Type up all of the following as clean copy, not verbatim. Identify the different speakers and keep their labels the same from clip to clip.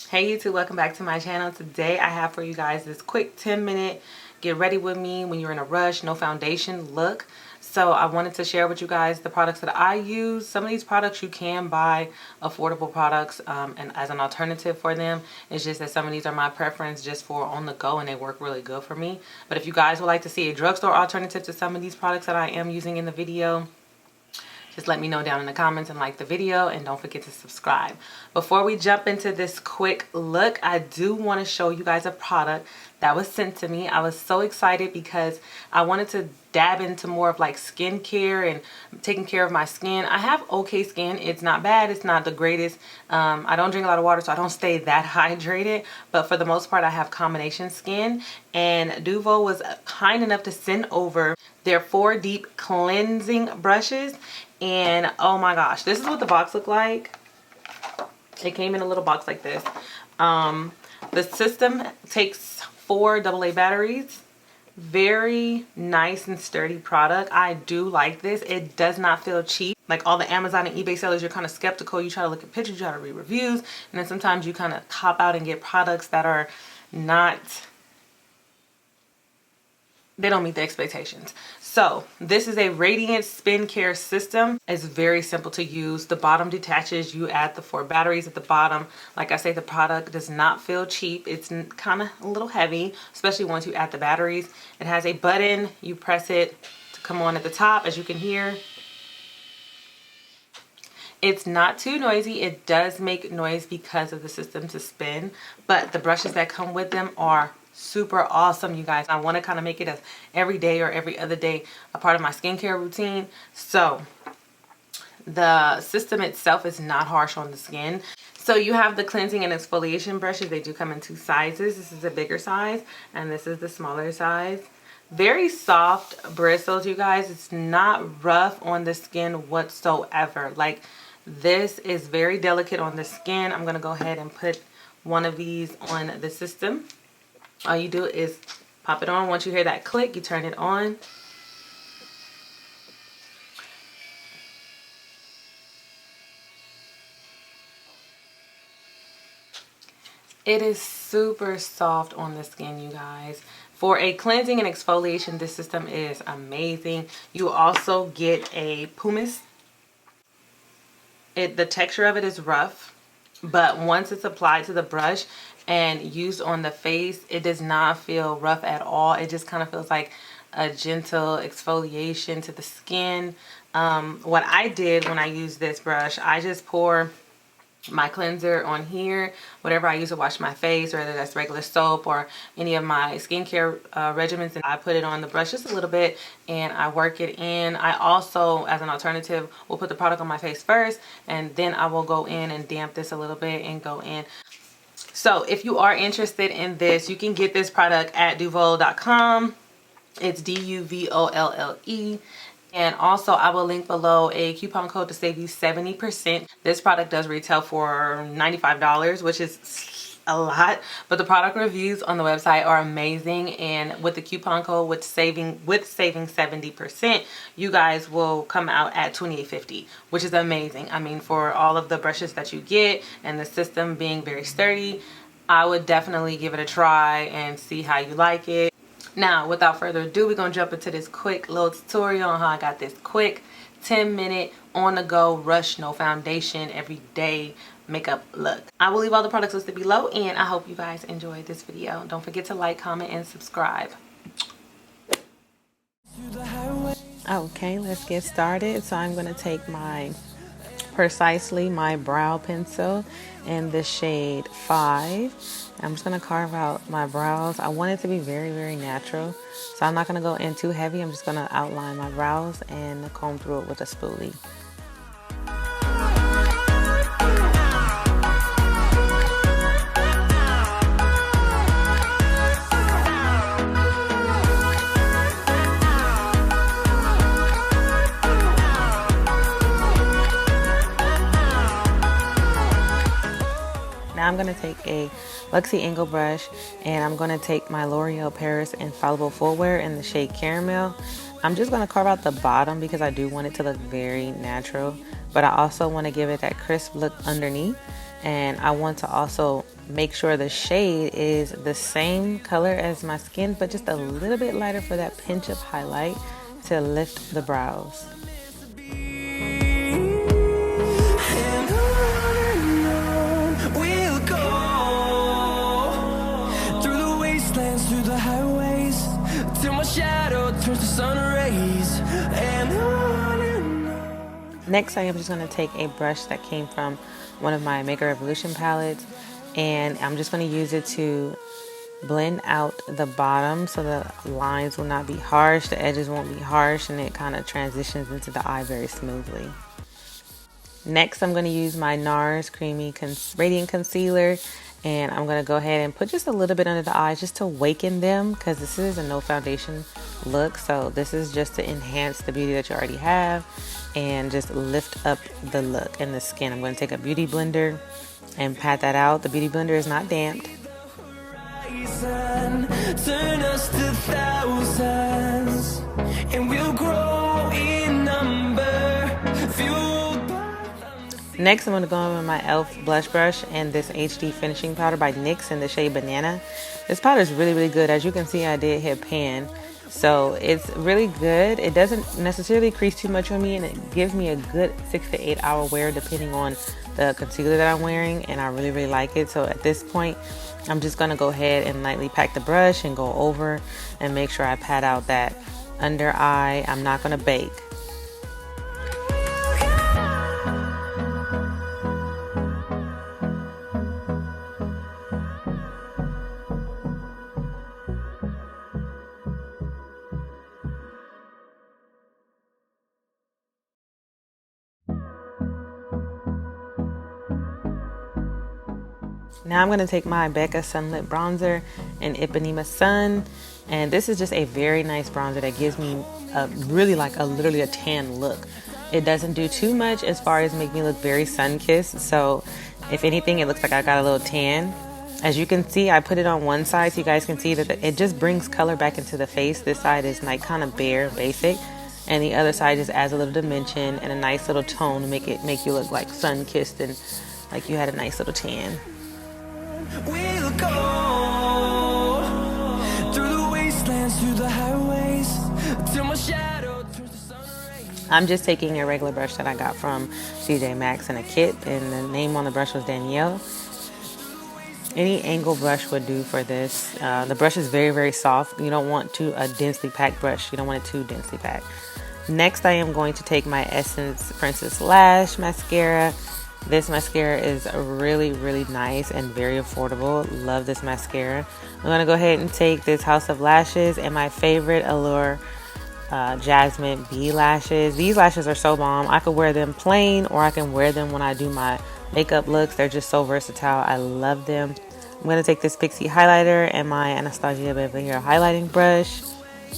Speaker 1: Hey YouTube, welcome back to my channel. Today I have for you guys this quick 10-minute get ready with me when you're in a rush, no foundation look. So I wanted to share with you guys the products that I use. Some of these products you can buy affordable products and as an alternative for them. It's just that some of these are my preference just for on the go and they work really good for me. But if you guys would like to see a drugstore alternative to some of these products that I am using in the video, just let me know down in the comments and like the video, and don't forget to subscribe. Before we jump into this quick look, I do want to show you guys a product that was sent to me. I was so excited because I wanted to dab into more of like skincare and taking care of my skin. I have okay skin. It's not bad. It's not the greatest. I don't drink a lot of water, so I don't stay that hydrated. But for the most part, I have combination skin. And Duvo was kind enough to send over their 4 deep cleansing brushes. And oh my gosh, this is what the box looked like. It came in a little box like this. The system takes 4 AA batteries. Very nice and sturdy product. I do like this. It does not feel cheap. Like all the Amazon and eBay sellers, you're kind of skeptical. You try to look at pictures, you try to read reviews, and then sometimes you kind of cop out and get products that are not, they don't meet the expectations. So this is a radiant spin care system. It's very simple to use. The bottom detaches. You add the 4 batteries at the bottom. Like I say, the product does not feel cheap. It's kind of a little heavy, especially once you add the batteries. It has a button. You press it to come on at the top, as you can hear. It's not too noisy. It does make noise because of the system to spin, but the brushes that come with them are super awesome, you guys. I want to kind of make it as every day or every other day a part of my skincare routine. So the system itself is not harsh on the skin. So you have the cleansing and exfoliation brushes. They do come in 2 sizes. This is a bigger size and this is the smaller size. Very soft bristles, you guys. It's not rough on the skin whatsoever. Like, this is very delicate on the skin. I'm going to go ahead and put one of these on the system. All you do is pop it on. Once you hear that click, you turn it on. It is super soft on the skin, you guys. For a cleansing and exfoliation, this system is amazing. You also get a pumice. The texture of it is rough, but once it's applied to the brush and used on the face, it does not feel rough at all. It just kind of feels like a gentle exfoliation to the skin. What I did when I used this brush, I just pour my cleanser on here, whatever I use to wash my face, whether that's regular soap or any of my skincare regimens, and I put it on the brush just a little bit and I work it in. I also, as an alternative, will put the product on my face first and then I will go in and damp this a little bit and go in. So if you are interested in this, you can get this product at duvolle.com. It's DUVOLLE. And also I will link below a coupon code to save you 70%. This product does retail for $95, which is a lot, but the product reviews on the website are amazing, and with the coupon code with saving 70%, you guys will come out at $28.50, which is amazing. I mean, for all of the brushes that you get and the system being very sturdy, I would definitely give it a try and see how you like it. Now, without further ado, we're going to jump into this quick little tutorial on how I got this quick 10-minute on-the-go rush, no foundation, everyday makeup look. I will leave all the products listed below, and I hope you guys enjoyed this video. Don't forget to like, comment, and subscribe. Okay, let's get started. So I'm going to take my Precisely, my brow pencil in the shade 5. I'm just going to carve out my brows. I want it to be very, very natural. So I'm not going to go in too heavy. I'm just going to outline my brows and comb through it with a spoolie. Now I'm going to take a Luxie angle brush and I'm going to take my L'Oreal Paris Infallible Fullwear in the shade Caramel. I'm just going to carve out the bottom because I do want it to look very natural, but I also want to give it that crisp look underneath. And I want to also make sure the shade is the same color as my skin, but just a little bit lighter for that pinch of highlight to lift the brows. Next, I am just going to take a brush that came from one of my Makeup Revolution palettes, and I'm just going to use it to blend out the bottom so the lines will not be harsh, the edges won't be harsh, and it kind of transitions into the eye very smoothly. Next, I'm going to use my Nars Creamy Radiant Concealer, and I'm going to go ahead and put just a little bit under the eyes just to awaken them, because this is a no foundation look. So this is just to enhance the beauty that you already have and just lift up the look and the skin. I'm going to take a beauty blender and pat that out. The beauty blender is not damped. Turn us to thousands, and we'll grow in number. Next, I'm going to go in with my e.l.f. blush brush and this HD finishing powder by NYX in the shade Banana. This powder is really, really good. As you can see, I did hit pan. So it's really good. It doesn't necessarily crease too much on me, and it gives me a good 6 to 8 hour wear depending on the concealer that I'm wearing, and I really, really like it. So at this point, I'm just going to go ahead and lightly pack the brush and go over and make sure I pat out that under eye. I'm not going to bake. Now I'm going to take my Becca Sunlit bronzer in Ipanema Sun, and this is just a very nice bronzer that gives me a really literally a tan look. It doesn't do too much as far as make me look very sun-kissed, so if anything, it looks like I got a little tan. As you can see, I put it on one side so you guys can see that it just brings color back into the face. This side is like kind of bare, basic, and the other side just adds a little dimension and a nice little tone to make you look like sun-kissed and like you had a nice little tan. We'll go through the wastelands, through the highways, till my shadow turns to sun rays. I'm just taking a regular brush that I got from TJ Maxx in a kit, and the name on the brush was Danielle. Any angle brush would do for this. The brush is very, very soft. You don't want a densely packed brush. You don't want it too densely packed. Next, I am going to take my Essence Princess Lash Mascara. This mascara is really, really nice and very affordable. Love this mascara. I'm going to go ahead and take this House of Lashes and my favorite Eylure Jasmine Bee lashes. These lashes are so bomb. I could wear them plain, or I can wear them when I do my makeup looks. They're just so versatile. I love them. I'm going to take this Pixi highlighter and my Anastasia Beverly Hills highlighting brush.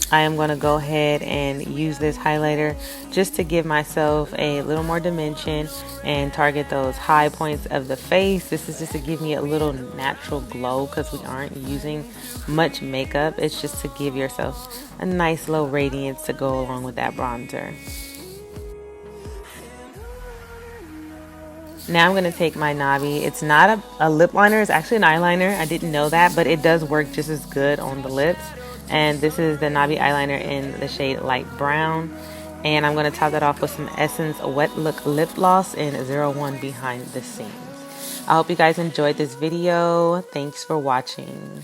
Speaker 1: I am going to go ahead and use this highlighter just to give myself a little more dimension and target those high points of the face. This is just to give me a little natural glow because we aren't using much makeup. It's just to give yourself a nice low radiance to go along with that bronzer. Now I'm going to take my Nabi. It's not a lip liner, it's actually an eyeliner. I didn't know that, but it does work just as good on the lips. And this is the Nabi eyeliner in the shade Light Brown. And I'm going to top that off with some Essence Wet Look Lip Gloss in 01 Behind the Scenes. I hope you guys enjoyed this video. Thanks for watching.